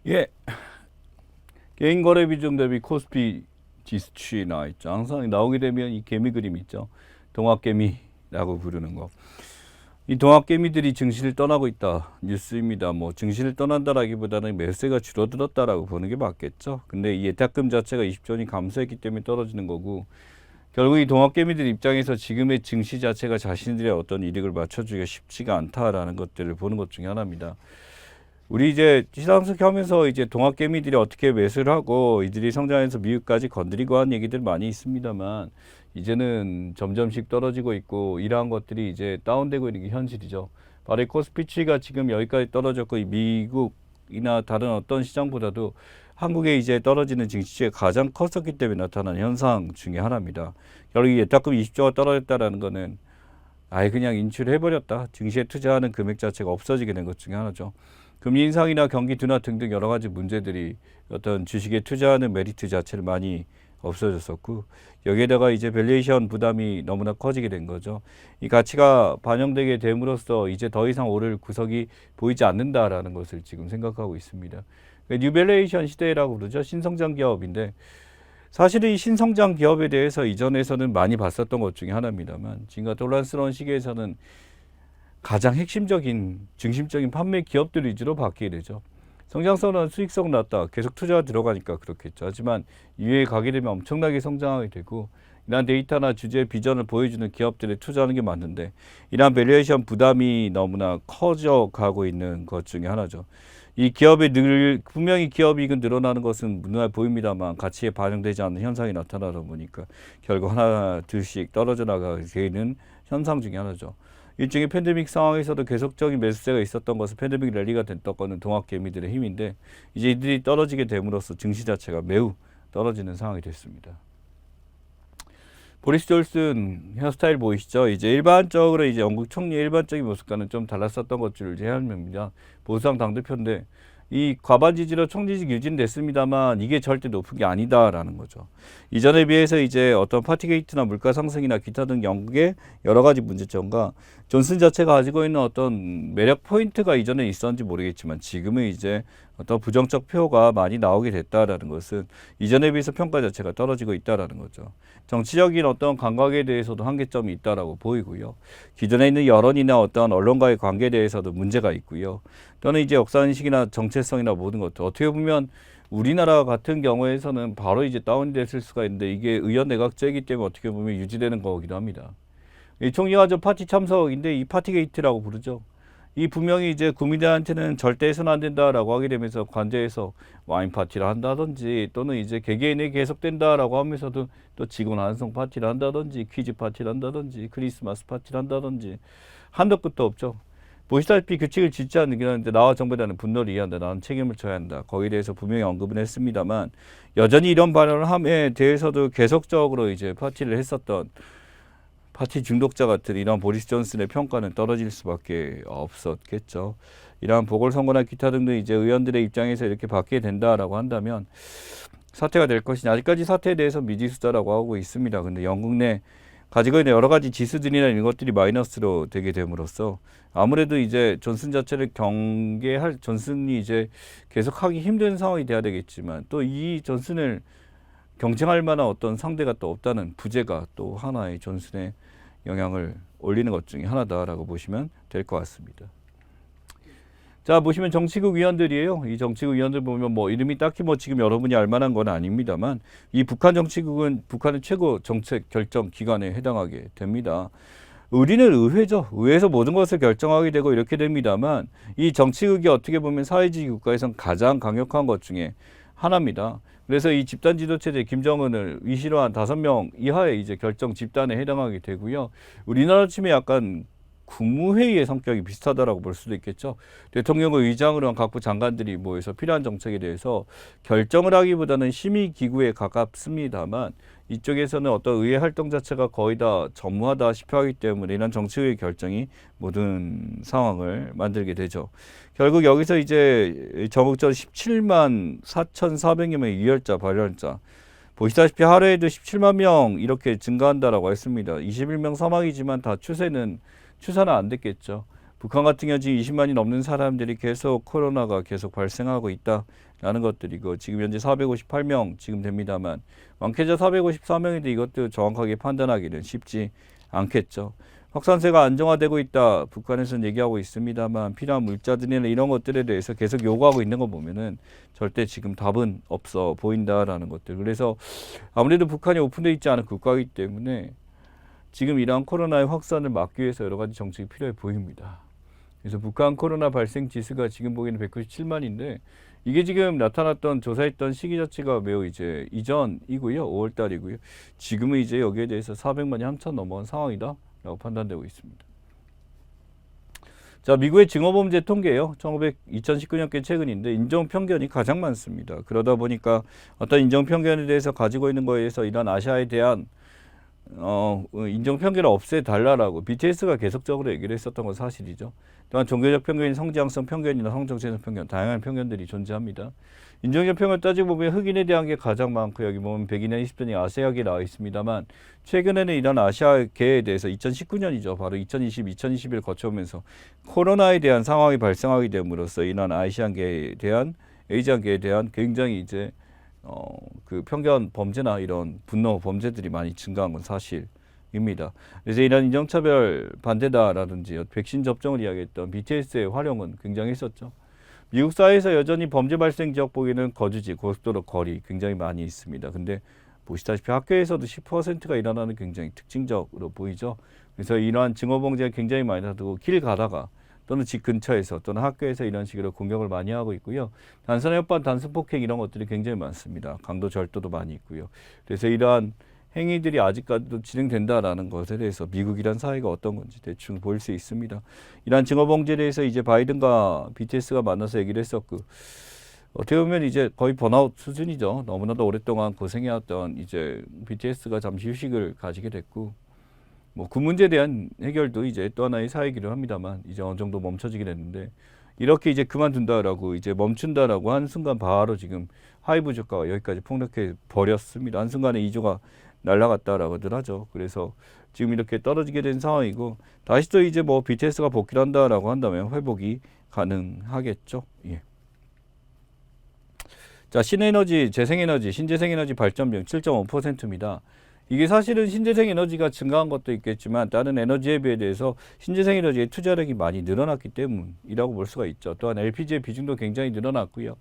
예, 개인 거래 비중 대비 코스피 지수치 나와 있죠. 항상 나오게 되면 이 개미 그림 있죠. 동학개미라고 부르는 거. 이 동학개미들이 증시를 떠나고 있다 뉴스입니다. 뭐 증시를 떠난다라기보다는 매수세가 줄어들었다라고 보는 게 맞겠죠. 근데 이 예탁금 자체가 20조원이 감소했기 때문에 떨어지는 거고, 결국 이 동학개미들 입장에서 지금의 증시 자체가 자신들의 어떤 이득을 맞춰주기가 쉽지가 않다라는 것들을 보는 것 중에 하나입니다. 우리 이제 시상식 하면서 이제 동학개미들이 어떻게 매수를 하고 이들이 성장해서 미국까지 건드리고 한 얘기들 많이 있습니다만, 이제는 점점씩 떨어지고 있고 이러한 것들이 이제 다운되고 있는 게 현실이죠. 바로 이 코스피치가 지금 여기까지 떨어졌고, 이 미국이나 다른 어떤 시장보다도 한국에 이제 떨어지는 증시가 가장 컸었기 때문에 나타난 현상 중에 하나입니다. 결국 이 예탁금 20조가 떨어졌다라는 거는 아예 그냥 인출을 해버렸다, 증시에 투자하는 금액 자체가 없어지게 된 것 중에 하나죠. 금리 인상이나 경기 둔화 등등 여러 가지 문제들이 어떤 주식에 투자하는 메리트 자체를 많이 없어졌었고, 여기에다가 이제 밸류에이션 부담이 너무나 커지게 된 거죠. 이 가치가 반영되게 됨으로써 이제 더 이상 오를 구석이 보이지 않는다라는 것을 지금 생각하고 있습니다. 뉴밸류에이션 시대라고 그러죠. 신성장 기업인데, 사실은 이 신성장 기업에 대해서 이전에서는 많이 봤었던 것 중에 하나입니다만, 지금 같은 혼란스러운 시기에서는 가장 핵심적인 중심적인 판매 기업들 위주로 바뀌게 되죠. 성장성은 수익성 낮다, 계속 투자가 들어가니까 그렇겠죠. 하지만 이외에 가게 되면 엄청나게 성장하게 되고, 이러한 데이터나 주제 비전을 보여주는 기업들에 투자하는 게 맞는데, 이러한 밸류에이션 부담이 너무나 커져 가고 있는 것 중에 하나죠. 이 기업의 분명히 기업이익은 늘어나는 것은 눈에 보입니다만 가치에 반영되지 않는 현상이 나타나다 보니까 결국 하나 둘씩 떨어져 나가게 되는 현상 중에 하나죠. 일종의 팬데믹 상황에서도 계속적인 매수세가 있었던 것은 팬데믹 랠리가 됐던 거는 동학개미들의 힘인데, 이제 이들이 떨어지게 됨으로써 증시 자체가 매우 떨어지는 상황이 됐습니다. 보리스 존슨 헤어스타일 보이시죠? 이제 일반적으로 이제 영국 총리의 일반적인 모습과는 좀 달랐었던 것들을 제안합니다. 보수당 당대표인데 이 과반 지지로 총리직 유지는 됐습니다만 이게 절대 높은 게 아니다라는 거죠. 이전에 비해서 이제 어떤 파티게이트나 물가 상승이나 기타 등 영국의 여러 가지 문제점과 존슨 자체가 가지고 있는 어떤 매력 포인트가 이전에 있었는지 모르겠지만, 지금은 이제 어떤 부정적 표가 많이 나오게 됐다라는 것은 이전에 비해서 평가 자체가 떨어지고 있다라는 거죠. 정치적인 어떤 감각에 대해서도 한계점이 있다라고 보이고요. 기존에 있는 여론이나 어떤 언론과의 관계에 대해서도 문제가 있고요. 또는 이제 역사인식이나 정체성이나 모든 것들, 어떻게 보면 우리나라 같은 경우에서는 바로 이제 다운됐을 수가 있는데, 이게 의원 내각제이기 때문에 어떻게 보면 유지되는 거기도 합니다. 이 총리가 저 파티 참석인데 이 파티 게이트라고 부르죠. 이 분명히 이제 국민들한테는 절대 해서는 안 된다라고 하게 되면서 관제해서 와인 파티를 한다든지, 또는 이제 개개인에 계속된다라고 하면서도 또 직원 환송 파티를 한다든지, 퀴즈 파티를 한다든지, 크리스마스 파티를 한다든지, 한도 끝도 없죠. 보시다시피 규칙을 짓지 않는 게 하는데 나와 정부에 대한 분노를 이해한다, 나는 책임을 져야 한다, 거기에 대해서 분명히 언급은 했습니다만, 여전히 이런 발언을 함에 대해서도 계속적으로 이제 파티를 했었던 파티 중독자 같은 이런 보리스 존슨의 평가는 떨어질 수밖에 없었겠죠. 이러한 보궐선거나 기타 등등 이제 의원들의 입장에서 이렇게 바뀌게 된다라고 한다면 사퇴가 될 것이냐, 아직까지 사퇴에 대해서 미지수다라고 하고 있습니다. 근데 영국 내 가지고 있는 여러 가지 지수들이나 이런 것들이 마이너스로 되게 됨으로써 아무래도 이제 존슨 자체를 경계할, 존슨이 이제 계속 하기 힘든 상황이 돼야 되겠지만, 또 이 존슨을 경쟁할 만한 어떤 상대가 또 없다는 부재가 또 하나의 존슨의 영향을 올리는 것 중에 하나다라고 보시면 될 것 같습니다. 자, 보시면 정치국 위원들이에요. 이 정치국 위원들 보면 뭐 이름이 딱히 뭐 지금 여러분이 알 만한 건 아닙니다만, 이 북한 정치국은 북한의 최고 정책 결정 기관에 해당하게 됩니다. 우리는 의회죠. 의회에서 모든 것을 결정하게 되고 이렇게 됩니다만, 이 정치국이 어떻게 보면 사회주의 국가에선 가장 강력한 것 중에 하나입니다. 그래서 이 집단 지도체제 김정은을 위시로 한 5명 이하의 이제 결정 집단에 해당하게 되고요. 우리나라 치면 약간 국무회의의 성격이 비슷하다라고 볼 수도 있겠죠. 대통령의 의장으로 한 각부 장관들이 모여서 필요한 정책에 대해서 결정을 하기보다는 심의기구에 가깝습니다만, 이쪽에서는 어떤 의회 활동 자체가 거의 다 전무하다시피 하기 때문에 이런 정치의 결정이 모든 상황을 만들게 되죠. 결국 여기서 이제 전국적으로 17만 4,400여 명의 유혈자, 발열자, 보시다시피 하루에도 17만 명 이렇게 증가한다라고 했습니다. 21명 사망이지만 다 추산은 안 됐겠죠. 북한 같은 경우 지금 20만이 넘는 사람들이 계속 코로나가 계속 발생하고 있다라는 것들이고 지금 현재 458명 지금 됩니다만 많게자 454명인데 이것도 정확하게 판단하기는 쉽지 않겠죠. 확산세가 안정화되고 있다. 북한에서는 얘기하고 있습니다만 필요한 물자들이나 이런 것들에 대해서 계속 요구하고 있는 거 보면은 절대 지금 답은 없어 보인다라는 것들. 그래서 아무래도 북한이 오픈되어 있지 않은 국가이기 때문에 지금 이러한 코로나의 확산을 막기 위해서 여러 가지 정책이 필요해 보입니다. 그래서 북한 코로나 발생 지수가 지금 보기에는 197만인데 이게 지금 나타났던 조사했던 시기 자체가 매우 이제 이전이고요. 5월 달이고요. 지금은 이제 여기에 대해서 400만이 한참 넘어간 상황이다라고 판단되고 있습니다. 자, 미국의 증오범죄 통계요. 2019년께 최근인데 인종편견이 가장 많습니다. 그러다 보니까 어떤 인종편견에 대해서 가지고 있는 거에 대해서 이런 아시아에 대한 인종편견을 없애달라고 BTS가 계속적으로 얘기를 했었던 건 사실이죠. 또한 종교적 편견인 성지향성 편견이나 성정체적 편견, 다양한 편견들이 존재합니다. 인종적 편견을 따지고 보면 흑인에 대한 게 가장 많고 여기 보면 100인의 20전이 아시아계에 나와 있습니다만 최근에는 이런 아시아계에 대해서 2019년이죠. 바로 2020, 2021 거쳐오면서 코로나에 대한 상황이 발생하게 됨으로써 이런 아시안계에 대한 에이지안계에 대한 굉장히 이제 그 편견 범죄나 이런 분노 범죄들이 많이 증가한 건 사실입니다. 그래서 이런 인종차별 반대다라든지 백신 접종을 이야기했던 BTS의 활용은 굉장했었죠. 미국 사회에서 여전히 범죄 발생 지역 보기에는 거주지, 고속도로 거리 굉장히 많이 있습니다. 근데 보시다시피 학교에서도 10%가 일어나는 굉장히 특징적으로 보이죠. 그래서 이러한 증오범죄가 굉장히 많이 나타나고 길 가다가 또는 집 근처에서 또는 학교에서 이런 식으로 공격을 많이 하고 있고요. 단순 협반, 단순 폭행 이런 것들이 굉장히 많습니다. 강도 절도도 많이 있고요. 그래서 이러한 행위들이 아직까지도 진행된다라는 것에 대해서 미국이란 사회가 어떤 건지 대충 보일 수 있습니다. 이러한 증오범죄에 대해서 이제 바이든과 BTS가 만나서 얘기를 했었고 어떻게 보면 이제 거의 번아웃 수준이죠. 너무나도 오랫동안 고생해왔던 이제 BTS가 잠시 휴식을 가지게 됐고 뭐 그 문제에 대한 해결도 이제 또 하나의 사회이기도 합니다만 이제 어느 정도 멈춰지게 됐는데 이렇게 이제 그만둔다라고 이제 멈춘다라고 한 순간 바로 지금 하이브 주가가 여기까지 폭락해 버렸습니다. 한 순간에 2조가 날아갔다라고들 하죠. 그래서 지금 이렇게 떨어지게 된 상황이고 다시 또 이제 뭐 BTS가 복귀를 한다라고 한다면 회복이 가능하겠죠. 예. 자, 신에너지, 재생에너지, 신재생에너지 발전비용 7.5%입니다. 이게 사실은 신재생에너지가 증가한 것도 있겠지만 다른 에너지에 비해서 신재생에너지의 투자력이 많이 늘어났기 때문이라고 볼 수가 있죠. 또한 LPG의 비중도 굉장히 늘어났고요.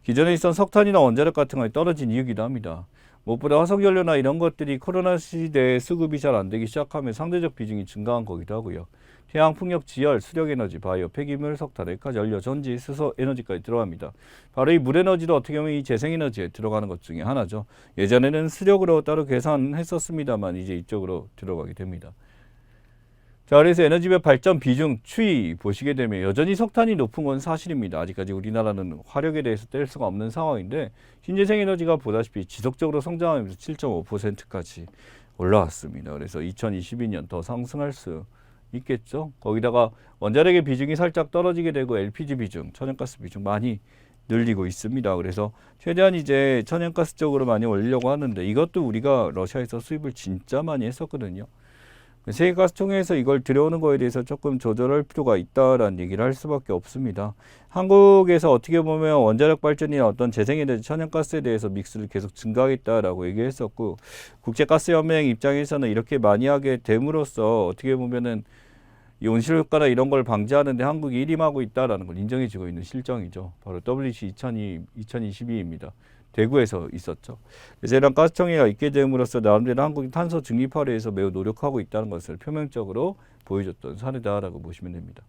기존에 있던 석탄이나 원자력 같은 것이 떨어진 이유기도 합니다. 무엇보다 화석연료나 이런 것들이 코로나 시대에 수급이 잘 안 되기 시작하면 상대적 비중이 증가한 거기도 하고요. 태양, 풍력, 지열, 수력에너지, 바이오, 폐기물, 석탄, 액화, 전력, 전지, 수소 에너지까지 들어갑니다. 바로 이 물에너지도 어떻게 보면 이 재생에너지에 들어가는 것 중에 하나죠. 예전에는 수력으로 따로 계산했었습니다만 이제 이쪽으로 들어가게 됩니다. 자, 그래서 에너지별 발전 비중 추이 보시게 되면 여전히 석탄이 높은 건 사실입니다. 아직까지 우리나라는 화력에 대해서 뗄 수가 없는 상황인데 신재생에너지가 보다시피 지속적으로 성장하면서 7.5%까지 올라왔습니다. 그래서 2022년 더 상승할 수 있겠죠. 거기다가 원자력의 비중이 살짝 떨어지게 되고 LPG 비중, 천연가스 비중 많이 늘리고 있습니다. 그래서 최대한 이제 천연가스 쪽으로 많이 올리려고 하는데 이것도 우리가 러시아에서 수입을 진짜 많이 했었거든요. 세계가스통에서 이걸 들여오는 거에 대해서 조금 조절할 필요가 있다라는 얘기를 할 수밖에 없습니다. 한국에서 어떻게 보면 원자력 발전이나 어떤 재생에너지 천연가스에 대해서 믹스를 계속 증가하겠다라고 얘기했었고 국제가스연맹 입장에서는 이렇게 많이 하게 됨으로써 어떻게 보면은 이 온실효과나 이런 걸 방지하는데 한국이 일임하고 있다라는 걸 인정해주고 있는 실정이죠. 바로 WC 2022입니다. 대구에서 있었죠. 그래서 이런 가스청해가 있게 됨으로써 나름대로 한국이 탄소 중립화를 위해서 매우 노력하고 있다는 것을 표면적으로 보여줬던 사례다라고 보시면 됩니다.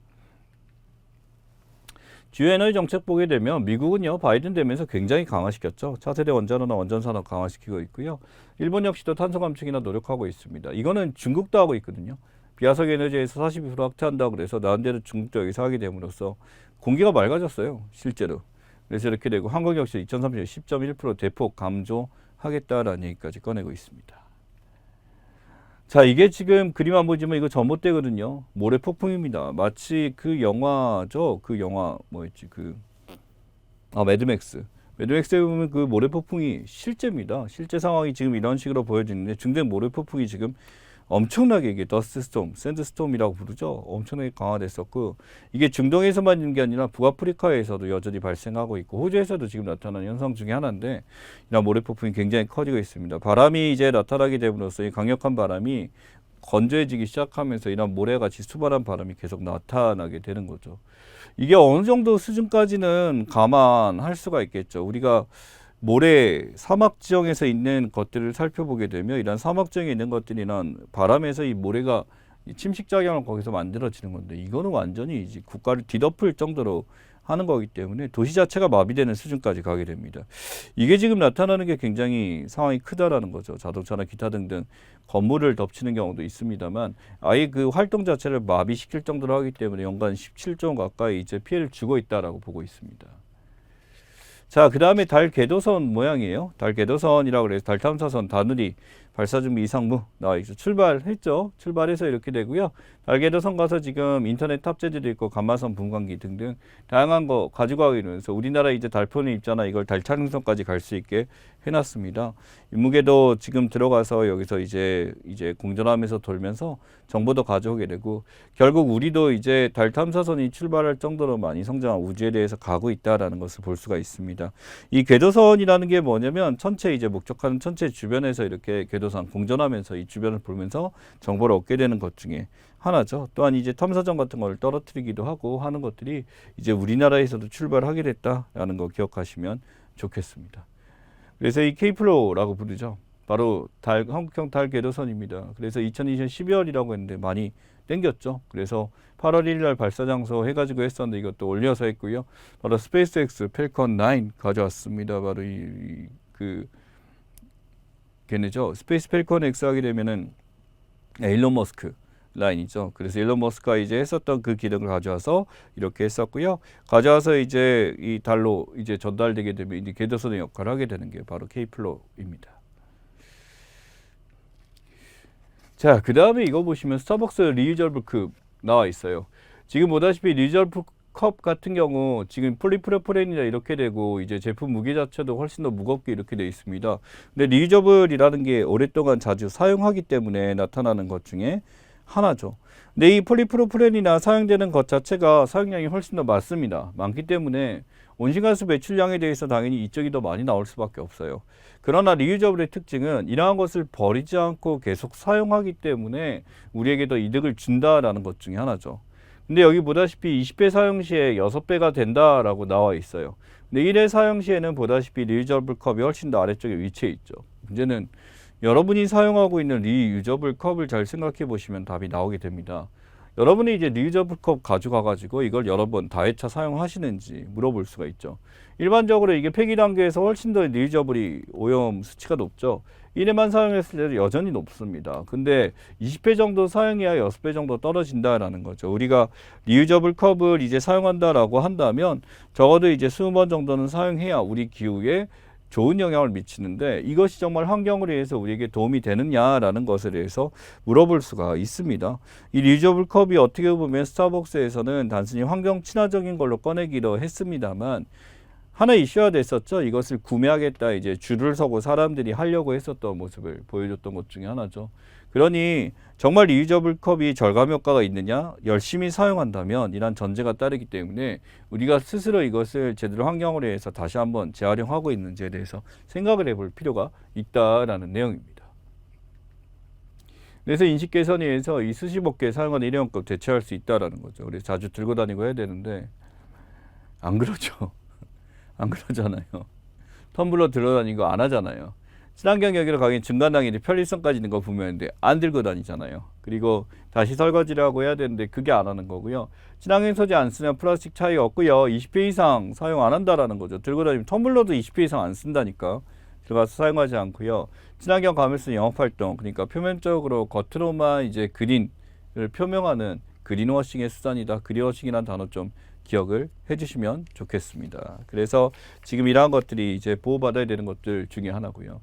주요 에너지 정책 보게 되면 미국은요 바이든 되면서 굉장히 강화시켰죠. 차세대 원자로나 원전산업 강화시키고 있고요. 일본 역시도 탄소 감축이나 노력하고 있습니다. 이거는 중국도 하고 있거든요. 비화석 에너지에서 42% 확대한다고 그래서 나름대로 중국도 여기서 하게 됨으로써 공기가 맑아졌어요. 실제로. 그래서 이렇게 되고 한국 역시 2030년 10.1% 대폭 감소하겠다라는 얘기까지 꺼내고 있습니다. 자, 이게 지금 그림 안 보지만 이거 전봇대거든요. 모래 폭풍입니다. 마치 그 영화죠. 그 영화 뭐였지? 매드맥스. 매드맥스에 보면 그 모래 폭풍이 실제입니다. 실제 상황이 지금 이런 식으로 보여지는데 중대 모래 폭풍이 지금 엄청나게 이게 더스트 스톰, 샌드 스톰이라고 부르죠. 엄청나게 강화됐었고 이게 중동에서만 있는 게 아니라 북아프리카에서도 여전히 발생하고 있고 호주에서도 지금 나타나는 현상 중에 하나인데 이런 모래폭풍이 굉장히 커지고 있습니다. 바람이 이제 나타나게 됨으로써 이 강력한 바람이 건조해지기 시작하면서 이런 모래같이 수발한 바람이 계속 나타나게 되는 거죠. 이게 어느 정도 수준까지는 감안할 수가 있겠죠. 우리가 모래 사막 지형에서 있는 것들을 살펴보게 되면 이런 사막 지형에 있는 것들이란 바람에서 이 모래가 침식작용을 거기서 만들어지는 건데 이거는 완전히 이제 국가를 뒤덮을 정도로 하는 거기 때문에 도시 자체가 마비되는 수준까지 가게 됩니다. 이게 지금 나타나는 게 굉장히 상황이 크다라는 거죠. 자동차나 기타 등등 건물을 덮치는 경우도 있습니다만 아예 그 활동 자체를 마비시킬 정도로 하기 때문에 연간 17조 원 가까이 이제 피해를 주고 있다라고 보고 있습니다. 자, 그 다음에 달 궤도선 모양이에요. 달 궤도선이라고 그래서 달 탐사선 다누리 발사 준비 이상무 나와 있죠. 출발했죠. 출발해서 이렇게 되고요. 달 궤도선 가서 지금 인터넷 탑재들도 있고 감마선 분광기 등등 다양한 거 가지고 가고 있면서 우리나라 이제 달폰이 있잖아. 이걸 달 촬영선까지 갈 수 있게 해놨습니다. 인무궤도 지금 들어가서 여기서 이제 공전하면서 돌면서 정보도 가져오게 되고 결국 우리도 이제 달 탐사선이 출발할 정도로 많이 성장한 우주에 대해서 가고 있다라는 것을 볼 수가 있습니다. 이 궤도선이라는 게 뭐냐면 천체 이제 목적하는 천체 주변에서 이렇게 궤도선 공전하면서 이 주변을 보면서 정보를 얻게 되는 것 중에 하나죠. 또한 이제 탐사정 같은 걸 떨어뜨리기도 하고 하는 것들이 이제 우리나라에서도 출발하게 됐다라는 거 기억하시면 좋겠습니다. 그래서 이 K플로우라고 부르죠. 바로 한국형 달 궤도선입니다. 그래서 2020년 12월이라고 했는데 많이 땡겼죠. 그래서 8월 1일 날 발사 장소 해가지고 했었는데 이것도 올려서 했고요. 바로 스페이스X 펠컨 9 가져왔습니다. 바로 걔네죠. 스페이스 펠컨 X 하게 되면은 일론 머스크 라인이죠. 그래서 일론 머스크가 이제 했었던 그 기능을 가져와서 이렇게 했었고요. 가져와서 이제 이 달로 이제 전달되게 되면 이제 궤도선의 역할을 하게 되는 게 바로 K플로우입니다. 자, 그 다음에 이거 보시면 스타벅스 리유저블 컵 나와 있어요. 지금 보다시피 리유저블 컵 같은 경우 지금 폴리프로필렌이나 이렇게 되고 이제 제품 무게 자체도 훨씬 더 무겁게 이렇게 되어 있습니다. 근데 리유저블이라는 게 오랫동안 자주 사용하기 때문에 나타나는 것 중에 하나죠. 근데 이 폴리프로필렌이나 사용되는 것 자체가 사용량이 훨씬 더 많습니다. 많기 때문에 온실가스 배출량에 대해서 당연히 이쪽이 더 많이 나올 수밖에 없어요. 그러나 리유저블의 특징은 이러한 것을 버리지 않고 계속 사용하기 때문에 우리에게 더 이득을 준다라는 것 중에 하나죠. 근데 여기 보다시피 20회 사용 시에 6배가 된다라고 나와 있어요. 근데 1회 사용 시에는 보다시피 리유저블 컵이 훨씬 더 아래쪽에 위치해 있죠. 문제는 여러분이 사용하고 있는 리유저블 컵을 잘 생각해 보시면 답이 나오게 됩니다. 여러분이 이제 리유저블 컵 가져가 가지고 이걸 여러 번 다회차 사용하시는지 물어볼 수가 있죠. 일반적으로 이게 폐기 단계에서 훨씬 더 리유저블이 오염 수치가 높죠. 1회만 사용했을 때도 여전히 높습니다. 근데 20회 정도 사용해야 6배 정도 떨어진다라는 거죠. 우리가 리유저블 컵을 이제 사용한다라고 한다면 적어도 이제 20번 정도는 사용해야 우리 기후에 좋은 영향을 미치는데 이것이 정말 환경을 위해서 우리에게 도움이 되느냐라는 것에 대해서 물어볼 수가 있습니다. 이 리유저블 컵이 어떻게 보면 스타벅스에서는 단순히 환경 친화적인 걸로 꺼내기로 했습니다만 하나 이슈가 됐었죠. 이것을 구매하겠다 이제 줄을 서고 사람들이 하려고 했었던 모습을 보여줬던 것 중에 하나죠. 그러니 정말 리유저블 컵이 절감 효과가 있느냐? 열심히 사용한다면 이란 전제가 따르기 때문에 우리가 스스로 이것을 제대로 환경을 위해서 다시 한번 재활용하고 있는지에 대해서 생각을 해볼 필요가 있다라는 내용입니다. 그래서 인식 개선에 의해서 이 수십억 개 사용한 일회용컵 대체할 수 있다라는 거죠. 그래서 자주 들고 다니고 해야 되는데 안 그러죠. 안 그러잖아요. 텀블러 들어다니고 안 하잖아요. 친환경 여기로 가긴 중간당연히 편리성까지 있는 거 보면 안 들고 다니잖아요. 그리고 다시 설거지를 하고 해야 되는데 그게 안 하는 거고요. 친환경 소재 안 쓰면 플라스틱 차이가 없고요. 20회 이상 사용 안 한다라는 거죠. 들고 다니면 텀블러도 20회 이상 안 쓴다니까. 들어가서 사용하지 않고요. 친환경 가면서 영업활동, 그러니까 표면적으로 겉으로만 이제 그린을 표명하는 그린워싱의 수단이다. 그린워싱이라는 단어 좀 기억을 해주시면 좋겠습니다. 그래서 지금 이러한 것들이 이제 보호받아야 되는 것들 중에 하나고요.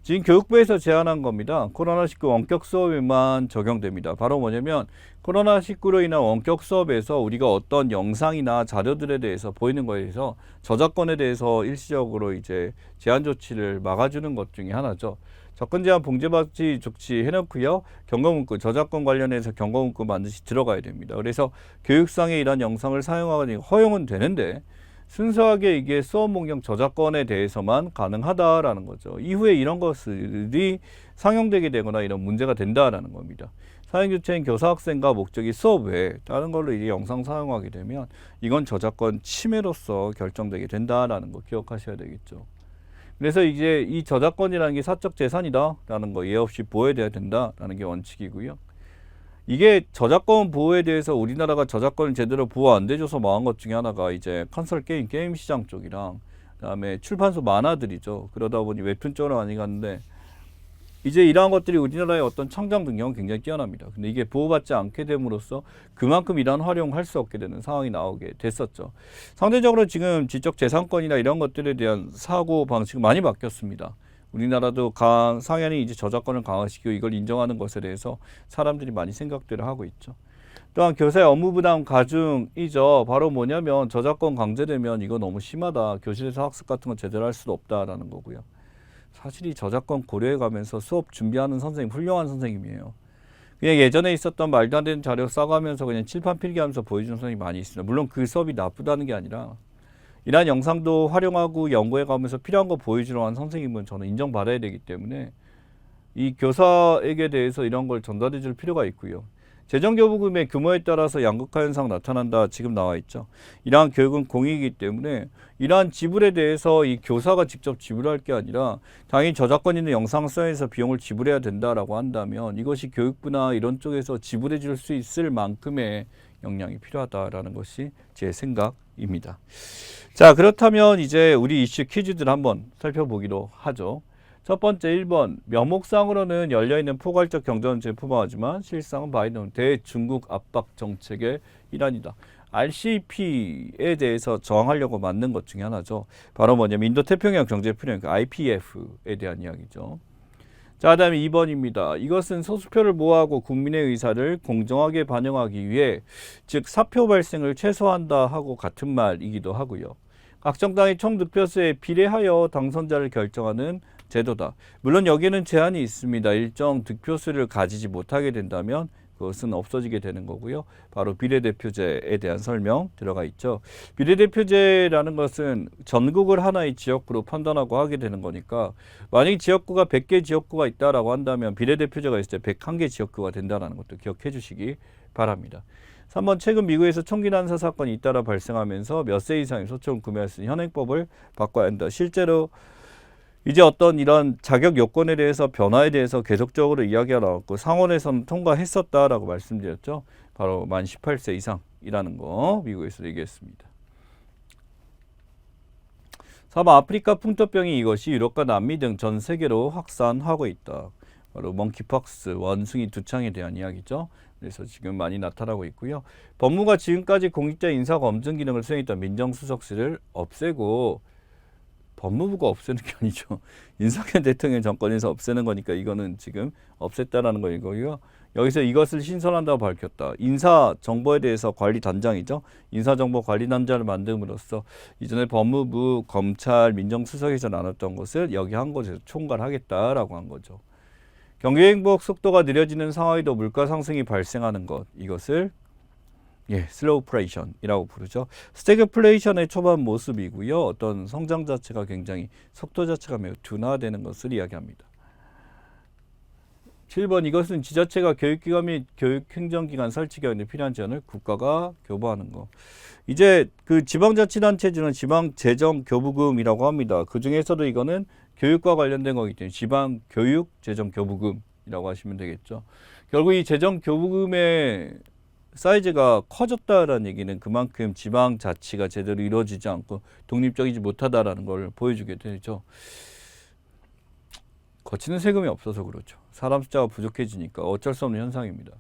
지금 교육부에서 제안한 겁니다. 코로나19 원격 수업에만 적용됩니다. 바로 뭐냐면 코로나19로 인한 원격 수업에서 우리가 어떤 영상이나 자료들에 대해서 보이는 거에 대해서 저작권에 대해서 일시적으로 이제 제한 조치를 막아주는 것 중에 하나죠. 접근 제한 봉제방지 조치 해놓고요. 경고문구, 저작권 관련해서 경고문구 반드시 들어가야 됩니다. 그래서 교육상에 이런 영상을 사용하거나 허용은 되는데 순수하게 이게 수업 목록 저작권에 대해서만 가능하다라는 거죠. 이후에 이런 것들이 상용되게 되거나 이런 문제가 된다라는 겁니다. 사용 주체인 교사 학생과 목적이 수업 외에 다른 걸로 이 영상 사용하게 되면 이건 저작권 침해로서 결정되게 된다라는 거 기억하셔야 되겠죠. 그래서 이제 이 저작권이라는 게 사적 재산이다라는 거 예 없이 보호해야 된다라는 게 원칙이고요. 이게 저작권 보호에 대해서 우리나라가 저작권을 제대로 보호 안 돼줘서 망한 것 중에 하나가 이제 콘솔 게임 시장 쪽이랑 그다음에 출판소 만화들이죠. 그러다 보니 웹툰 쪽으로 많이 갔는데 이제 이러한 것들이 우리나라의 어떤 창작 능력은 굉장히 뛰어납니다. 근데 이게 보호받지 않게 됨으로써 그만큼 이러한 활용을 할 수 없게 되는 상황이 나오게 됐었죠. 상대적으로 지금 지적재산권이나 이런 것들에 대한 사고 방식이 많이 바뀌었습니다. 우리나라도 상연히 이제 저작권을 강화시키고 이걸 인정하는 것에 대해서 사람들이 많이 생각들을 하고 있죠. 또한 교사의 업무 부담 가중이죠. 바로 뭐냐면 저작권 강제되면 이거 너무 심하다. 교실에서 학습 같은 거 제대로 할 수도 없다라는 거고요. 사실 이 저작권 고려해 가면서 수업 준비하는 선생님 훌륭한 선생님이에요. 그냥 예전에 있었던 말도 안 되는 자료 써가면서 그냥 칠판 필기하면서 보여주는 선생님이 많이 있습니다. 물론 그 수업이 나쁘다는 게 아니라 이러한 영상도 활용하고 연구해 가면서 필요한 거 보여주러 한 선생님은 저는 인정받아야 되기 때문에 이 교사에게 대해서 이런 걸 전달해 줄 필요가 있고요. 재정교부금의 규모에 따라서 양극화 현상 나타난다 지금 나와 있죠. 이러한 교육은 공익이기 때문에 이러한 지불에 대해서 이 교사가 직접 지불할 게 아니라 당연히 저작권 있는 영상사에서 비용을 지불해야 된다라고 한다면 이것이 교육부나 이런 쪽에서 지불해 줄 수 있을 만큼의 역량이 필요하다라는 것이 제 생각입니다. 자, 그렇다면 이제 우리 이슈 퀴즈들 한번 살펴보기로 하죠. 첫 번째 1번 명목상으로는 열려있는 포괄적 경제정책을 표방하지만 실상은 바이든 대중국 압박 정책의 일환이다. RCEP에 대해서 저항하려고 만든 것 중에 하나죠. 바로 뭐냐면 인도태평양 경제협력 IPF에 대한 이야기죠. 자, 다음에 2번입니다. 이것은 소수표를 모아하고 국민의 의사를 공정하게 반영하기 위해 즉 사표 발생을 최소화한다 하고 같은 말이기도 하고요. 각 정당의 총 득표수에 비례하여 당선자를 결정하는 제도다. 물론 여기에는 제한이 있습니다. 일정 득표수를 가지지 못하게 된다면 그것은 없어지게 되는 거고요. 바로 비례대표제에 대한 설명 들어가 있죠. 비례대표제라는 것은 전국을 하나의 지역구로 판단하고 하게 되는 거니까 만약 지역구가 100개 지역구가 있다라고 한다면 비례대표제가 있을 때 101개 지역구가 된다는 것도 기억해 주시기 바랍니다. 3번 최근 미국에서 총기 난사 사건이 잇따라 발생하면서 몇 세 이상의 소총을 구매할 수 있는 현행법을 바꿔야 한다. 실제로 이제 어떤 이런 자격 요건에 대해서 변화에 대해서 계속적으로 이야기가 나왔고 상원에서는 통과했었다라고 말씀드렸죠. 바로 만 18세 이상이라는 거 미국에서 얘기했습니다. 4번 아프리카 풍토병이 이것이 유럽과 남미 등 전 세계로 확산하고 있다. 바로 멍키박스 원숭이 두창에 대한 이야기죠. 그래서 지금 많이 나타나고 있고요. 법무가 지금까지 공직자 인사 검증 기능을 수행했던 민정수석실을 없애고 법무부가 없애는 게 아니죠. 윤석열 대통령 정권에서 없애는 거니까 이거는 지금 없앴다라는 거이고요. 여기서 이것을 신설한다고 밝혔다. 인사정보에 대해서 관리단장이죠. 인사정보관리단장을 만듦으로써 이전에 법무부, 검찰, 민정수석에서 나눴던 것을 여기 한 곳에서 총괄하겠다라고 한 거죠. 경기행복 속도가 느려지는 상황에도 물가 상승이 발생하는 것, 이것을 슬로우플레이션이라고 부르죠. 스태그플레이션의 초반 모습이고요. 어떤 성장 자체가 굉장히 속도 자체가 매우 둔화되는 것을 이야기합니다. 7번 이것은 지자체가 교육기관 및 교육행정기관 설치 개혁에 필요한 지원을 국가가 교부하는 거. 이제 그 지방자치단체주는 지방재정교부금이라고 합니다. 그 중에서도 이거는 교육과 관련된 거기 때문에 지방교육재정교부금이라고 하시면 되겠죠. 결국 이 재정교부금의 사이즈가 커졌다라는 얘기는 그만큼 지방자치가 제대로 이루어지지 않고 독립적이지 못하다라는 걸 보여주게 되죠. 거치는 세금이 없어서 그렇죠. 사람 숫자가 부족해지니까 어쩔 수 없는 현상입니다.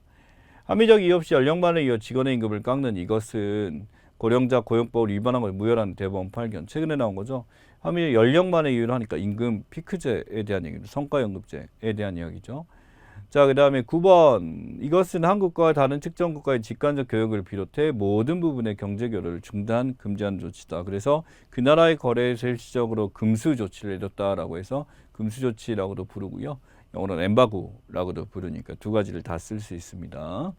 합리적 이유 없이 연령만에 이어 직원의 임금을 깎는 이것은 고령자 고용법을 위반한 걸 무효라는 대법원 판결 최근에 나온 거죠. 합리적 연령만에 이유를 하니까 임금 피크제에 대한 얘기죠. 성과연금제에 대한 이야기죠. 자, 그 다음에 9번. 이것은 한국과 다른 특정 국가의 직간접 교역을 비롯해 모든 부분의 경제 교류를 중단, 금지하는 조치다. 그래서 그 나라의 거래에서 일시적으로 금수 조치를 내렸다라고 해서 금수 조치라고도 부르고요. 영어로는 엠바고라고도 부르니까 두 가지를 다 쓸 수 있습니다.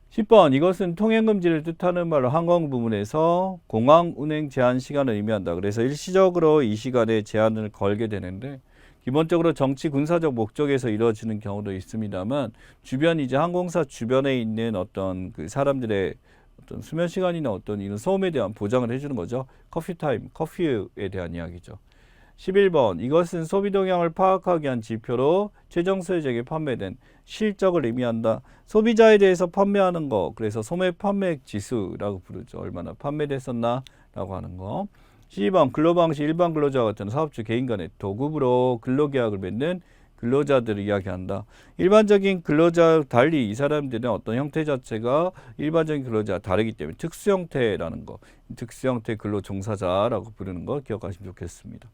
10번. 이것은 통행금지를 뜻하는 말로 항공 부문에서 공항 운행 제한 시간을 의미한다. 그래서 일시적으로 이 시간에 제한을 걸게 되는데 기본적으로 정치 군사적 목적에서 이루어지는 경우도 있습니다만 주변 이제 항공사 주변에 있는 어떤 그 사람들의 어떤 수면 시간이나 어떤 이런 소음에 대한 보장을 해주는 거죠. 커피 타임, 커피에 대한 이야기죠. 11번. 이것은 소비 동향을 파악하기 위한 지표로 최종 소비자에게 판매된 실적을 의미한다. 소비자에 대해서 판매하는 거, 그래서 소매 판매액 지수라고 부르죠. 얼마나 판매됐었나 라고 하는 거. 12번. 근로방식 일반 근로자와 같은 사업주 개인 간의 도급으로 근로계약을 맺는 근로자들을 이야기한다. 일반적인 근로자 달리 이 사람들은 어떤 형태 자체가 일반적인 근로자와 다르기 때문에 특수 형태라는 거, 특수 형태 근로 종사자라고 부르는 거 기억하시면 좋겠습니다.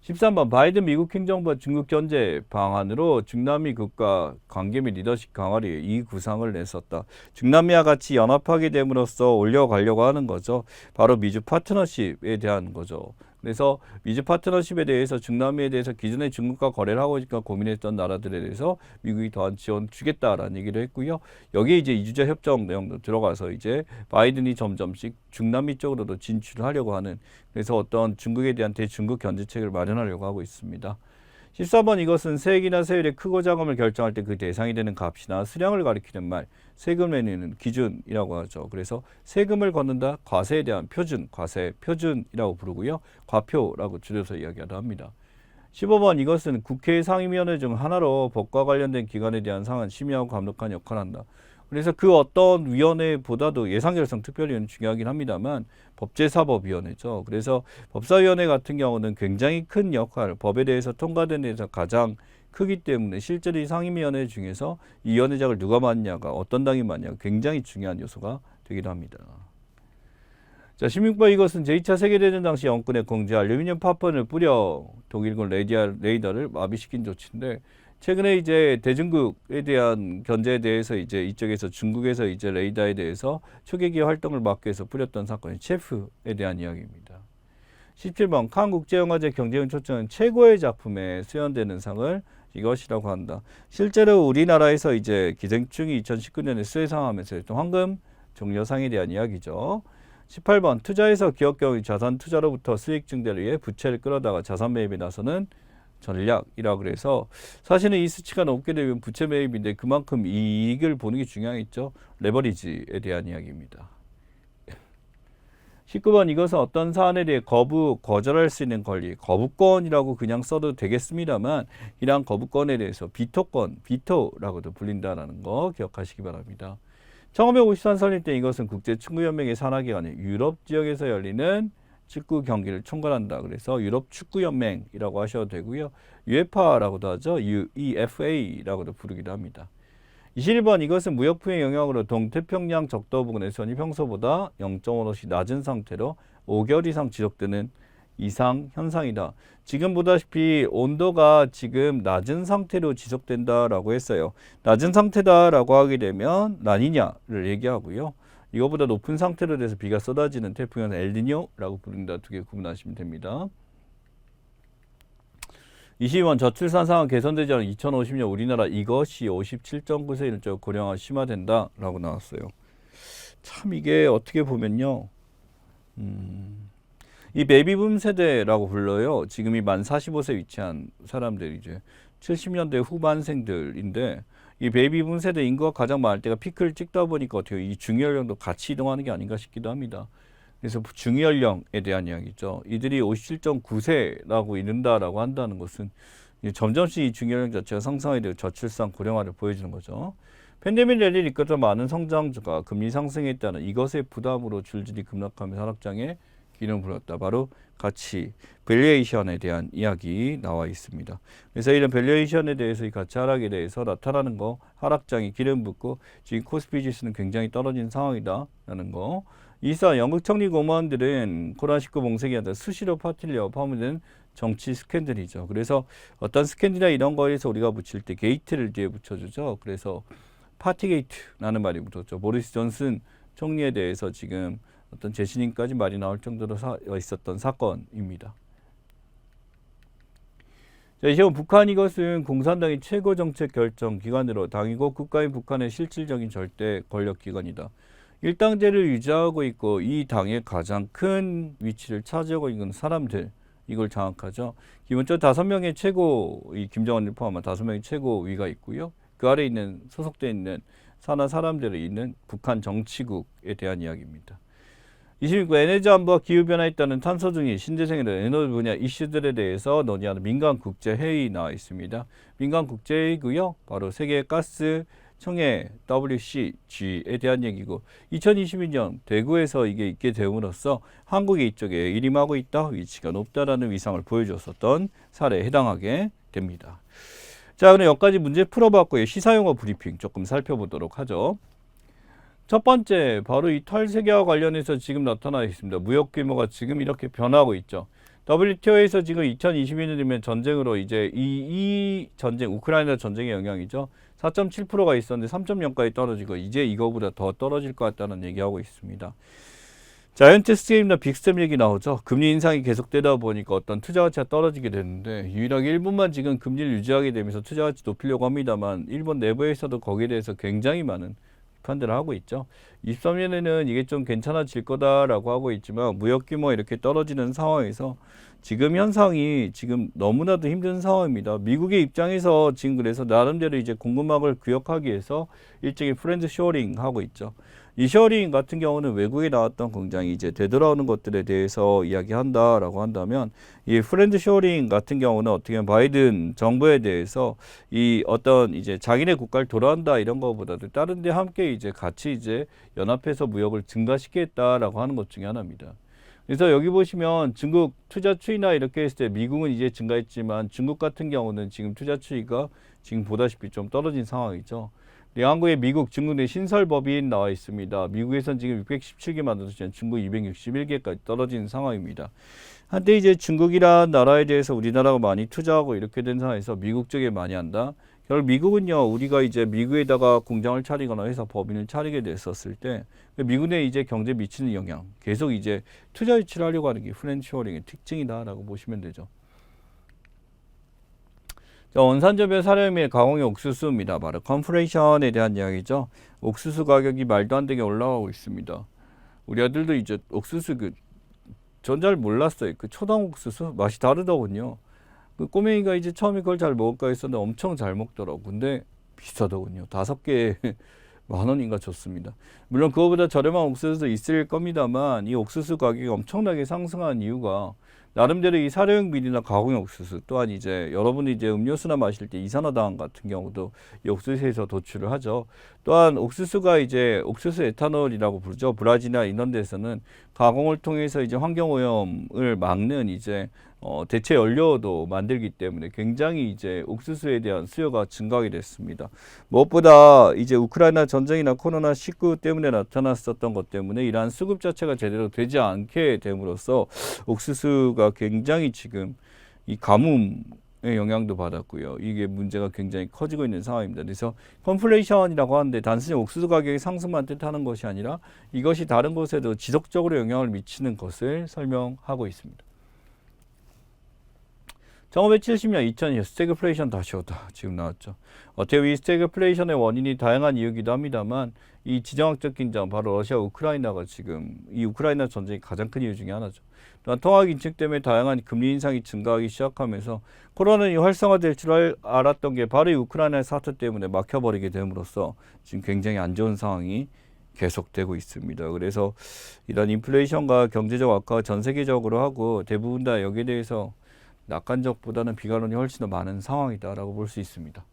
13번. 바이든 미국 행정부와 중국 견제 방안으로 중남미 국가 관계 및 리더십 강화를 위해 이 구상을 냈었다. 중남미와 같이 연합하게 됨으로써 올려가려고 하는 거죠. 바로 미주 파트너십에 대한 거죠. 그래서 미주 파트너십에 대해서 중남미에 대해서 기존에 중국과 거래를 하고 있으니까 고민했던 나라들에 대해서 미국이 더한 지원 주겠다라는 얘기를 했고요. 여기에 이제 이주자 협정 내용도 들어가서 이제 바이든이 점점씩 중남미 쪽으로도 진출을 하려고 하는, 그래서 어떤 중국에 대한 대중국 견제책을 마련하려고 하고 있습니다. 14번. 이것은 세액이나 세율의 크고 작음을 결정할 때 그 대상이 되는 값이나 수량을 가리키는 말, 세금에 내는 기준이라고 하죠. 그래서 세금을 걷는다, 과세에 대한 표준, 과세, 표준이라고 부르고요. 과표라고 줄여서 이야기하다 합니다. 15번. 이것은 국회 상임위원회 중 하나로 법과 관련된 기관에 대한 상한 심의하고 감독하는 역할을 한다. 그래서 그 어떤 위원회보다도 예산결정특별위원회는 중요하긴 합니다만 법제사법위원회죠. 그래서 법사위원회 같은 경우는 굉장히 큰 역할, 법에 대해서 통과된 데서 가장 크기 때문에 실제로 이 상임위원회 중에서 이 위원회장을 누가 맡냐가, 어떤 당이 맡냐가 굉장히 중요한 요소가 되기도 합니다. 자, 16번. 이것은 제2차 세계대전 당시 영군의 공제 알루미늄 파편을 뿌려 독일군 레이더를 마비시킨 조치인데, 최근에 이제 대중국에 대한 견제에 대해서 이제 이쪽에서 중국에서 이제 레이더에 대해서 초계기의 활동을 막기 위해서 뿌렸던 사건이 체프에 대한 이야기입니다. 17번. 칸 국제영화제 경쟁을 초청한 최고의 작품에 수여되는 상을 이것이라고 한다. 실제로 우리나라에서 이제 기생충이 2019년에 수혜상하면서 황금 종려상에 대한 이야기죠. 18번. 투자에서 기업 경영이 자산 투자로부터 수익 증대를 위해 부채를 끌어다가 자산 매입에 나서는 전략이라고 그래서 사실은 이 수치가 높게 되면 부채 매입인데 그만큼 이익을 보는 게 중요하겠죠. 레버리지에 대한 이야기입니다. 19번. 이것은 어떤 사안에 대해 거절할 수 있는 권리, 거부권이라고 그냥 써도 되겠습니다만 이러한 거부권에 대해서 비토권, 비토라고도 불린다는 거 기억하시기 바랍니다. 1953 설립 때 이것은 국제축구연맹의 산하기관이 유럽 지역에서 열리는 축구 경기를 총괄한다. 그래서 유럽 축구연맹이라고 하셔도 되고요. UEFA라고도 하죠. UEFA라고도 부르기도 합니다. 21번. 이것은 무역풍의 영향으로 동태평양 적도 부근의 선이 평소보다 0.5도씩 낮은 상태로 5개월 이상 지속되는 이상 현상이다. 지금 보다시피 온도가 지금 낮은 상태로 지속된다라고 했어요. 낮은 상태다라고 하게 되면 라니냐를 얘기하고요. 이거보다 높은 상태로 돼서 비가 쏟아지는 태풍은 엘니뇨라고 부른다. 두 개 구분하시면 됩니다. 22번. 저출산 상황 개선되지 않은 2050년 우리나라 이것이 57.9세 일정 고령화 심화된다 라고 나왔어요. 참 이게 어떻게 보면요, 이 베이비붐 세대라고 불러요. 지금이 만 45세 위치한 사람들이 이제 70년대 후반생들인데, 이 베이비붐 세대 인구가 가장 많을 때가 피크를 찍다 보니까 어떻게 이 중위연령도 같이 이동하는 게 아닌가 싶기도 합니다. 그래서 중위연령에 대한 이야기죠. 이들이 57.9세라고 이른다라고 한다는 것은 점점씩 이 중위연령 자체가 상승하게 되고 저출산 고령화를 보여주는 거죠. 팬데믹 랠리를 이끌어 많은 성장주가 금리 상승에 따른 이것의 부담으로 줄줄이 급락하면서 하락장에 기름을 불었다. 바로 가치 밸류에이션에 대한 이야기 나와 있습니다. 그래서 이런 밸류에이션에 대해서 이 가치 하락에 대해서 나타나는 거, 하락장이 기름 붓고 지금 코스피 지수는 굉장히 떨어진 상황이다라는 거. 이사 영국 총리 공무원들은 코로나19 봉쇄기 한다 수시로 퍼뜨려 파문된 정치 스캔들이죠. 그래서 어떤 스캔들이나 이런 거에서 우리가 붙일 때 게이트를 뒤에 붙여주죠. 그래서 파티게이트라는 말이 붙었죠. 보리스 존슨 총리에 대해서 지금 어떤 재신임까지 말이 나올 정도로 있었던 사건입니다. 자, 이제 북한 이것은 공산당의 최고 정책 결정 기관으로 당이고 국가인 북한의 실질적인 절대 권력 기관이다. 일당제를 유지하고 있고 이 당의 가장 큰 위치를 차지하고 있는 사람들 이걸 장악하죠. 기본적으로 5명의 최고 이 김정은을 포함한 5명의 최고위가 있고요. 그 아래 있는 소속돼 있는 산하 사람들이 있는 북한 정치국에 대한 이야기입니다. 26구 에너지 안보와 기후변화에 따른 탄소 등의 신재생 에너지 분야 이슈들에 대해서 논의하는 민간국제회의 나와 있습니다. 민간국제회의고요. 바로 세계가스 청해 WCG에 대한 얘기고 2022년 대구에서 이게 있게 됨으로써 한국이 이쪽에 일임하고 있다, 위치가 높다라는 위상을 보여줬었던 사례에 해당하게 됩니다. 자, 그럼 여기까지 문제 풀어봤고요. 시사용어 브리핑 조금 살펴보도록 하죠. 첫 번째, 바로 이 탈세계와 관련해서 지금 나타나 있습니다. 무역 규모가 지금 이렇게 변하고 있죠. WTO에서 지금 2022년이면 전쟁으로 이제 이 전쟁, 우크라이나 전쟁의 영향이죠. 4.7%가 있었는데 3.0까지 떨어지고 이제 이거보다 더 떨어질 것 같다는 얘기하고 있습니다. 자이언트 스케일이나 빅스텝 얘기 나오죠. 금리 인상이 계속되다 보니까 어떤 투자 가치가 떨어지게 되는데 유일하게 일본만 지금 금리를 유지하게 되면서 투자 가치 높이려고 합니다만 일본 내부에서도 거기에 대해서 굉장히 많은 비판들을 하고 있죠. 23년에는 이게 좀 괜찮아질 거다라고 하고 있지만 무역 규모 이렇게 떨어지는 상황에서 지금 현상이 지금 너무나도 힘든 상황입니다. 미국의 입장에서 지금 그래서 나름대로 이제 공급망을 구역하기 위해서 일종의 프렌드 쇼어링 하고 있죠. 이 쇼어링 같은 경우는 외국에 나왔던 공장이 이제 되돌아오는 것들에 대해서 이야기한다라고 한다면 이 프렌드 쇼어링 같은 경우는 어떻게 보면 바이든 정부에 대해서 이 어떤 이제 자기네 국가를 돌아온다 이런 거보다도 다른 데 함께 이제 같이 이제 연합해서 무역을 증가시키겠다라고 하는 것 중에 하나입니다. 그래서 여기 보시면 중국 투자 추이나 이렇게 했을 때 미국은 이제 증가했지만 중국 같은 경우는 지금 투자 추이가 지금 보다시피 좀 떨어진 상황이죠. 한국에 미국, 중국 내 신설법인 나와 있습니다. 미국에선 지금 617개 만들어지면 중국 261개까지 떨어진 상황입니다. 한때 이제 중국이란 나라에 대해서 우리나라가 많이 투자하고 이렇게 된 상황에서 미국 쪽에 많이 한다. 결국 미국은요, 우리가 이제 미국에다가 공장을 차리거나 해서 법인을 차리게 됐었을 때 미국 내 이제 경제에 미치는 영향, 계속 이제 투자 유치를 하려고 하는 게 프렌치쇼어링의 특징이다라고 보시면 되죠. 자, 원산조별 사료임의 가공의 옥수수입니다. 바로 컨플레이션에 대한 이야기죠. 옥수수 가격이 말도 안 되게 올라가고 있습니다. 우리 아들도 이제 옥수수 전 잘 몰랐어요. 그 초당 옥수수 맛이 다르더군요. 그 꼬맹이가 이제 처음에 그걸 잘 먹을까 했었는데 엄청 잘 먹더라고. 근데 비싸더군요. 5개에 10,000원인가 줬습니다. 물론 그거보다 저렴한 옥수수도 있을 겁니다만 이 옥수수 가격이 엄청나게 상승한 이유가 나름대로 이 사료용 비닐이나 가공용 옥수수 또한 이제 여러분이 이제 음료수나 마실 때 이산화탄 같은 경우도 이 옥수수에서 도출을 하죠. 또한 옥수수가 이제 옥수수 에탄올이라고 부르죠. 브라질이나 이런 데서는 가공을 통해서 이제 환경오염을 막는 이제 대체 연료도 만들기 때문에 굉장히 이제 옥수수에 대한 수요가 증가하게 됐습니다. 무엇보다 이제 우크라이나 전쟁이나 코로나19 때문에 나타났었던 것 때문에 이러한 수급 자체가 제대로 되지 않게 됨으로써 옥수수가 굉장히 지금 이 가뭄의 영향도 받았고요. 이게 문제가 굉장히 커지고 있는 상황입니다. 그래서 컨플레이션이라고 하는데 단순히 옥수수 가격의 상승만 뜻하는 것이 아니라 이것이 다른 곳에도 지속적으로 영향을 미치는 것을 설명하고 있습니다. 1970년, 2000년 스태그플레이션 다시 오다 지금 나왔죠. 어떻게 이 스태그플레이션의 원인이 다양한 이유기도 합니다만 이 지정학적 긴장 바로 러시아 우크라이나가 지금 이 우크라이나 전쟁이 가장 큰 이유 중에 하나죠. 또한 통화 긴축 때문에 다양한 금리 인상이 증가하기 시작하면서 코로나는 활성화될 줄 알았던 게 바로 이 우크라이나 사태 때문에 막혀버리게 됨으로써 지금 굉장히 안 좋은 상황이 계속되고 있습니다. 그래서 이런 인플레이션과 경제적 악화가 전 세계적으로 하고 대부분 다 여기에 대해서 낙관적보다는 비관론이 훨씬 더 많은 상황이다라고 볼 수 있습니다.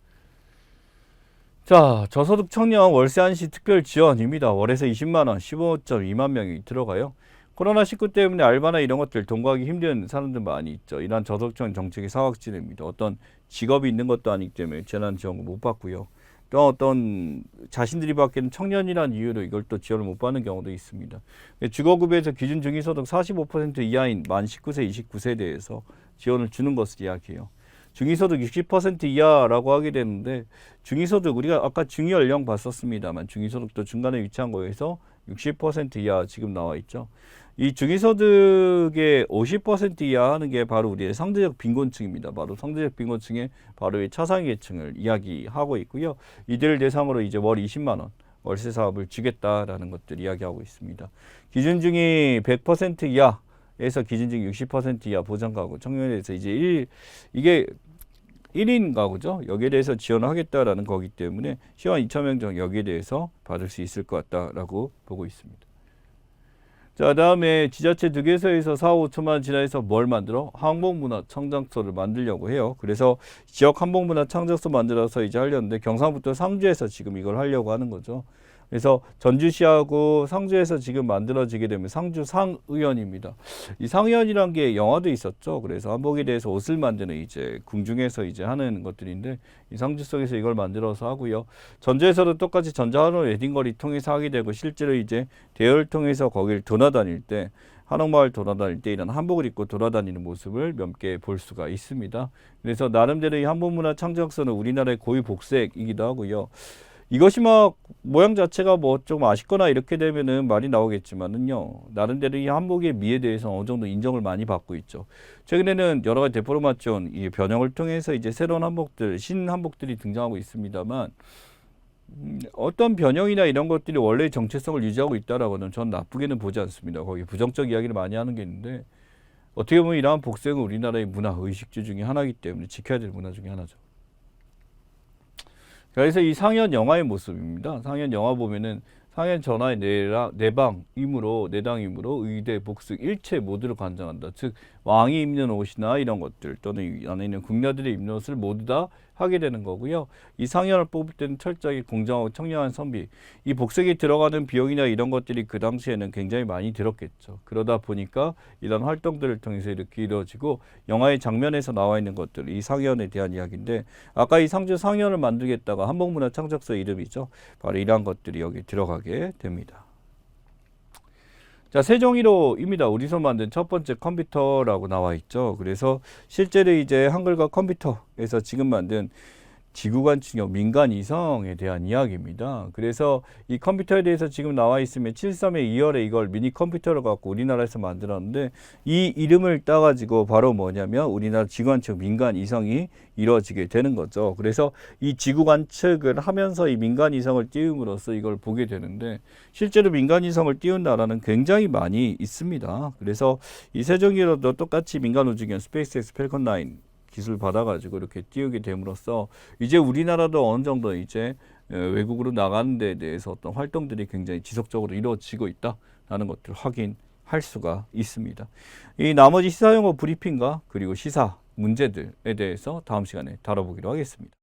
자, 저소득 청년 월세 안시 특별 지원입니다. 월에서 20만 원, 15.2만 명이 들어가요. 코로나19 때문에 알바나 이런 것들 동거하기 힘든 사람들 많이 있죠. 이러한 저소득층 정책이 사각지대입니다. 어떤 직업이 있는 것도 아니기 때문에 재난지원금 못 받고요. 또 어떤 자신들이 받기에는 청년이라는 이유로 이걸 또 지원을 못 받는 경우도 있습니다. 주거급여에서 기준 중위소득 45% 이하인 만 19세, 29세대에서 지원을 주는 것을 이야기해요. 중위소득 60% 이하라고 하게 되는데 중위소득 우리가 아까 중위연령 봤었습니다만 중위소득도 중간에 위치한 거에서 60% 이하 지금 나와 있죠. 이 중위소득의 50% 이하 하는 게 바로 우리의 상대적 빈곤층입니다. 바로 상대적 빈곤층의 바로 이 차상위계층을 이야기하고 있고요. 이들을 대상으로 이제 월 20만 원 월세 사업을 주겠다라는 것들 이야기하고 있습니다. 기준중위 100% 이하에서 기준중위 60% 이하 보장가구 청년에 대해서 이제 이게 1인 가구죠. 여기에 대해서 지원하겠다라는 거기 때문에 시원 2,000명 정도 여기에 대해서 받을 수 있을 것 같다라고 보고 있습니다. 자, 다음에 지자체 득에서에서 4, 5천만 원 지나해서 뭘 만들어? 한복문화 창작소를 만들려고 해요. 그래서 지역 한복문화 창작소 만들어서 이제 하려는데 경상북도 상주에서 지금 이걸 하려고 하는 거죠. 그래서 전주시하고 상주에서 지금 만들어지게 되면 상주 상의원입니다. 이 상의원이란 게 영화도 있었죠. 그래서 한복에 대해서 옷을 만드는 이제 궁중에서 이제 하는 것들인데 이 상주 속에서 이걸 만들어서 하고요. 전주에서도 똑같이 전자한옥 웨딩거리 통해서 하게 되고 실제로 이제 대여를 통해서 거기를 돌아다닐 때 한옥마을 돌아다닐 때 이런 한복을 입고 돌아다니는 모습을 몇 개 볼 수가 있습니다. 그래서 나름대로 이 한복문화 창작소는 우리나라의 고유 복색이기도 하고요. 이것이 막 모양 자체가 뭐 좀 아쉽거나 이렇게 되면은 말이 나오겠지만은요. 나름대로 이 한복의 미에 대해서 어느 정도 인정을 많이 받고 있죠. 최근에는 여러 가지 데포르마촌 이 변형을 통해서 이제 새로운 한복들, 신 한복들이 등장하고 있습니다만 어떤 변형이나 이런 것들이 원래의 정체성을 유지하고 있다라고는 전 나쁘게는 보지 않습니다. 거기 부정적 이야기를 많이 하는 게 있는데 어떻게 보면 이러한 복색은 우리나라의 문화 의식주 중에 하나이기 때문에 지켜야 될 문화 중에 하나죠. 그래서 이 상현 영화의 모습입니다. 상현 영화 보면은 상현 전하의 내방이므로 의대 복숭 일체 모두를 관장한다. 즉 왕이 입는 옷이나 이런 것들 또는 이 안에 있는 궁녀들이 입는 옷을 모두 다 하게 되는 거고요. 이 상현을 뽑을 때는 철저하게 공정하고 청량한 선비. 이 복색이 들어가는 비용이나 이런 것들이 그 당시에는 굉장히 많이 들었겠죠. 그러다 보니까 이런 활동들을 통해서 이렇게 이루어지고 영화의 장면에서 나와 있는 것들 이 상현에 대한 이야기인데 아까 이 상주 상현을 만들겠다가 한복문화 창작소 이름이죠. 바로 이러한 것들이 여기 들어가게 됩니다. 자, 세종일호입니다. 우리서 만든 첫 번째 컴퓨터라고 나와 있죠. 그래서 실제로 이제 한글과 컴퓨터에서 지금 만든 지구관측형 민간위성에 대한 이야기입니다. 그래서 이 컴퓨터에 대해서 지금 나와 있으면 73의 2월에 이걸 미니 컴퓨터를 갖고 우리나라에서 만들었는데 이 이름을 따가지고 바로 뭐냐면 우리나라 지구관측 민간위성이 이루어지게 되는 거죠. 그래서 이 지구관측을 하면서 이 민간위성을 띄움으로써 이걸 보게 되는데 실제로 민간위성을 띄운 나라는 굉장히 많이 있습니다. 그래서 이 세종일호도 똑같이 민간우주기관 스페이스X 펠컨 9 기술 받아가지고 이렇게 띄우게 됨으로써 이제 우리나라도 어느 정도 이제 외국으로 나가는 데에 대해서 어떤 활동들이 굉장히 지속적으로 이루어지고 있다라는 것들을 확인할 수가 있습니다. 이 나머지 시사용어 브리핑과 그리고 시사 문제들에 대해서 다음 시간에 다뤄보기로 하겠습니다.